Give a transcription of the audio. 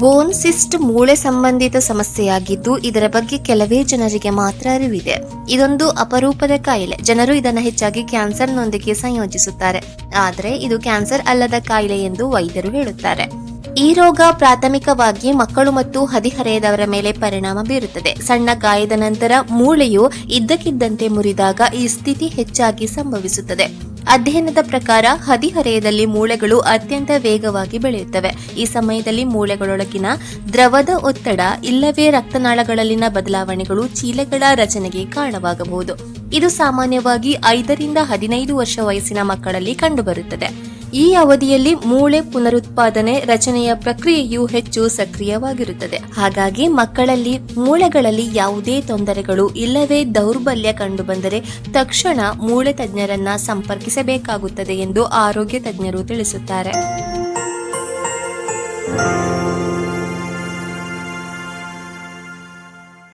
ಬೋನ್ cyst ಮೂಳೆ ಸಂಬಂಧಿತ ಸಮಸ್ಯೆಯಾಗಿದ್ದು ಇದರ ಬಗ್ಗೆ ಕೆಲವೇ ಜನರಿಗೆ ಮಾತ್ರ ಅರಿವಿದೆ. ಇದೊಂದು ಅಪರೂಪದ ಕಾಯಿಲೆ. ಜನರು ಇದನ್ನು ಹೆಚ್ಚಾಗಿ ಕ್ಯಾನ್ಸರ್ನೊಂದಿಗೆ ಸಂಯೋಜಿಸುತ್ತಾರೆ. ಆದರೆ ಇದು ಕ್ಯಾನ್ಸರ್ ಅಲ್ಲದ ಕಾಯಿಲೆ ಎಂದು ವೈದ್ಯರು ಹೇಳುತ್ತಾರೆ. ಈ ರೋಗ ಪ್ರಾಥಮಿಕವಾಗಿ ಮಕ್ಕಳು ಮತ್ತು ಹದಿಹರೆಯದವರ ಮೇಲೆ ಪರಿಣಾಮ ಬೀರುತ್ತದೆ. ಸಣ್ಣ ಗಾಯದ ನಂತರ ಮೂಳೆಯು ಇದ್ದಕ್ಕಿದ್ದಂತೆ ಮುರಿದಾಗ ಈ ಸ್ಥಿತಿ ಹೆಚ್ಚಾಗಿ ಸಂಭವಿಸುತ್ತದೆ. ಅಧ್ಯಯನದ ಪ್ರಕಾರ ಹದಿಹರೆಯದಲ್ಲಿ ಮೂಳೆಗಳು ಅತ್ಯಂತ ವೇಗವಾಗಿ ಬೆಳೆಯುತ್ತವೆ. ಈ ಸಮಯದಲ್ಲಿ ಮೂಳೆಗಳೊಳಗಿನ ದ್ರವದ ಒತ್ತಡ ಇಲ್ಲವೇ ರಕ್ತನಾಳಗಳಲ್ಲಿನ ಬದಲಾವಣೆಗಳು ಚೀಲೆಗಳ ರಚನೆಗೆ ಕಾರಣವಾಗಬಹುದು. ಇದು ಸಾಮಾನ್ಯವಾಗಿ 5 ರಿಂದ 15 ವರ್ಷ ವಯಸ್ಸಿನ ಮಕ್ಕಳಲ್ಲಿ ಕಂಡುಬರುತ್ತದೆ. ಈ ಅವಧಿಯಲ್ಲಿ ಮೂಳೆ ಪುನರುತ್ಪಾದನೆ ರಚನೆಯ ಪ್ರಕ್ರಿಯೆಯು ಹೆಚ್ಚು ಸಕ್ರಿಯವಾಗಿರುತ್ತದೆ. ಹಾಗಾಗಿ ಮಕ್ಕಳಲ್ಲಿ ಮೂಳೆಗಳಲ್ಲಿ ಯಾವುದೇ ತೊಂದರೆಗಳು ಇಲ್ಲವೇ ದೌರ್ಬಲ್ಯ ಕಂಡುಬಂದರೆ ತಕ್ಷಣ ಮೂಳೆ ತಜ್ಞರನ್ನ ಸಂಪರ್ಕಿಸಬೇಕಾಗುತ್ತದೆ ಎಂದು ಆರೋಗ್ಯ ತಜ್ಞರು ತಿಳಿಸುತ್ತಾರೆ.